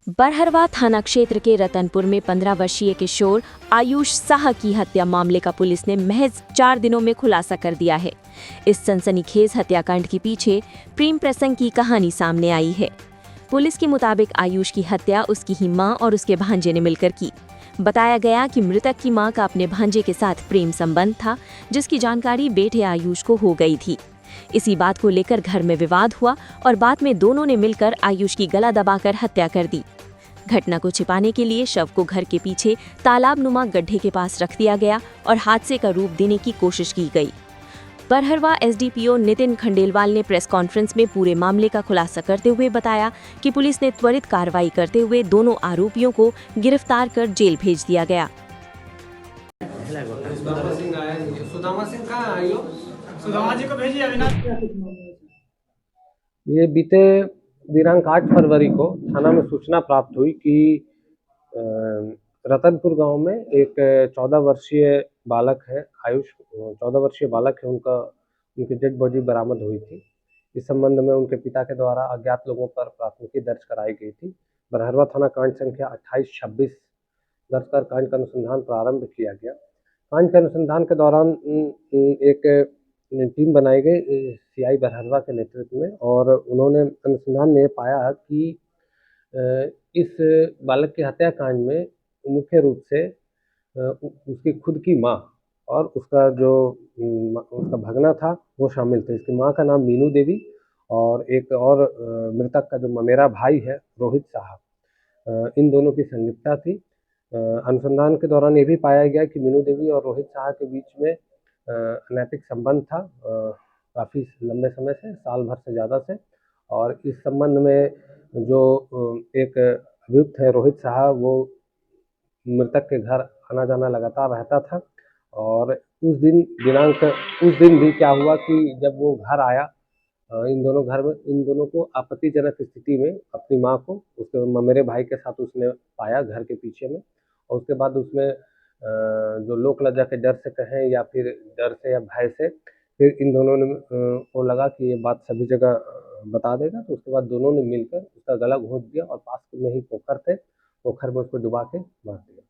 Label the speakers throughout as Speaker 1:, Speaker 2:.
Speaker 1: बरहरवा थाना क्षेत्र के रतनपुर में 15 वर्षीय किशोर आयुष साह की हत्या मामले का पुलिस ने महज 4 दिनों में खुलासा कर दिया है। इस सनसनीखेज हत्याकांड के पीछे प्रेम प्रसंग की कहानी सामने आई है। पुलिस के मुताबिक आयुष की हत्या उसकी ही मां और उसके भांजे ने मिलकर की। बताया गया कि मृतक की मां का अपने भांजे के साथ प्रेम संबंध था, जिसकी जानकारी बेटे आयुष को हो गई थी। इसी बात को लेकर घर में विवाद हुआ और बाद में दोनों ने मिलकर आयुष की गला दबाकर हत्या कर दी। घटना को छिपाने के लिए शव को घर के पीछे तालाब नुमा गड्ढे के पास रख दिया गया और हादसे का रूप देने की कोशिश की गई। बरहरवा एसडीपीओ नितिन खंडेलवाल ने प्रेस कॉन्फ्रेंस में पूरे मामले का खुलासा करते हुए बताया कि पुलिस ने त्वरित कार्रवाई करते हुए दोनों आरोपियों को गिरफ्तार कर जेल भेज दिया गया।
Speaker 2: ये बीते दिनांक 8 फरवरी को थाना में सूचना प्राप्त हुई कि रतनपुर गांव में एक 14 वर्षीय बालक है, आयुष 14 वर्षीय बालक है, उनकी डेड बॉडी बरामद हुई थी। इस संबंध में उनके पिता के द्वारा अज्ञात लोगों पर प्राथमिकी दर्ज कराई गई थी। बरहरवा थाना कांड संख्या 2826 दर्ज कर कांड का अनुसंधान प्रारंभ किया गया। कांड के अनुसंधान के दौरान एक टीम बनाई गई सीआई बरहरवा के नेतृत्व में, और उन्होंने अनुसंधान में पाया कि इस बालक की हत्याकांड में मुख्य रूप से उसकी खुद की मां और उसका भगना था वो शामिल थे। इसकी मां का नाम मीनू देवी और एक और मृतक का जो ममेरा भाई है रोहित साह, इन दोनों की संलिप्तता थी। अनुसंधान के दौरान ये भी पाया गया कि मीनू देवी और रोहित साह के बीच में अनैतिक संबंध था काफ़ी लंबे समय से, साल भर से ज़्यादा से। और इस संबंध में जो एक अभियुक्त है रोहित साह, वो मृतक के घर आना जाना लगातार रहता था। और उस दिन भी क्या हुआ कि जब वो घर आया, इन दोनों को आपत्तिजनक स्थिति में अपनी मां को उसके ममेरे भाई के साथ उसने पाया घर के पीछे में। और उसके बाद उसमें जो लोक लज्जा के डर से कहें या फिर डर से या भय से, फिर इन दोनों ने को लगा कि ये बात सभी जगह बता देगा, तो उसके बाद दोनों ने मिलकर उसका गला घोंट दिया और पास में ही पोखर में उसको डुबा के मार दिया।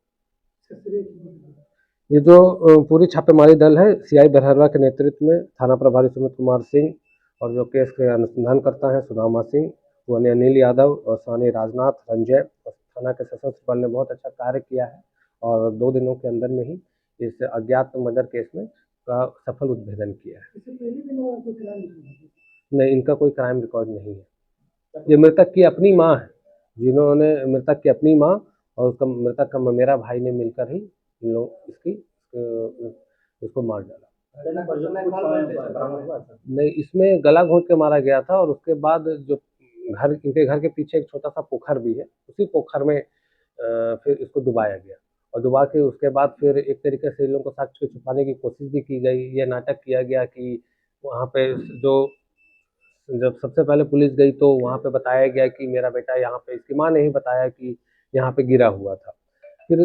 Speaker 2: ये जो पूरी छापेमारी दल है सीआई बरहरवा के नेतृत्व में, थाना प्रभारी सुमित कुमार सिंह और जो केस के अनुसंधान करता है सुदामा सिंह, वन्य अनिल यादव और सानी राजनाथ रंजय और थाना के सशस्त्र बल ने बहुत अच्छा कार्य किया है। और 2 दिनों के अंदर में ही इस अज्ञात मर्डर केस में का सफल उद्भेदन किया है। नहीं, इनका कोई क्राइम रिकॉर्ड नहीं है। ये मृतक की अपनी मां है, जिन्होंने मृतक की अपनी मां और उसका मृतक का ममेरा भाई ने मिलकर ही इन लोग इसको मार डाला। नहीं, इसमें गला घोंट के मारा गया था और उसके बाद जो इनके घर के पीछे एक छोटा सा पोखर भी है, उसी पोखर में फिर इसको डुबाया गया और डुबा के उसके बाद फिर एक तरीके से इन लोगों को साक्ष्य को छुपाने की कोशिश भी की गई। ये नाटक किया गया कि वहाँ पे जब सबसे पहले पुलिस गई तो वहाँ पे बताया गया कि मेरा बेटा यहाँ पे, इसकी माँ ने ही बताया कि यहाँ पे गिरा हुआ था। फिर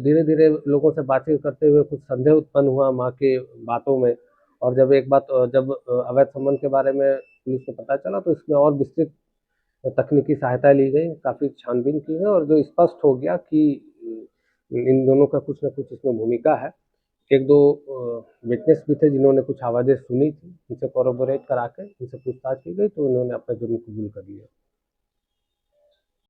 Speaker 2: धीरे धीरे लोगों से बातचीत करते हुए कुछ संदेह उत्पन्न हुआ माँ के बातों में, और जब अवैध संबंध के बारे में पुलिस को पता चला तो इसमें और विस्तृत तकनीकी सहायता ली गई, काफ़ी छानबीन की गई और जो स्पष्ट हो गया कि इन दोनों का कुछ न कुछ इसमें भूमिका है। 1-2 विटनेस भी थे जिन्होंने कुछ आवाज़ें सुनी थी, उनसे कोरबोरेट करा के उनसे पूछताछ की गई तो उन्होंने अपना जुर्म कबूल कर लिया।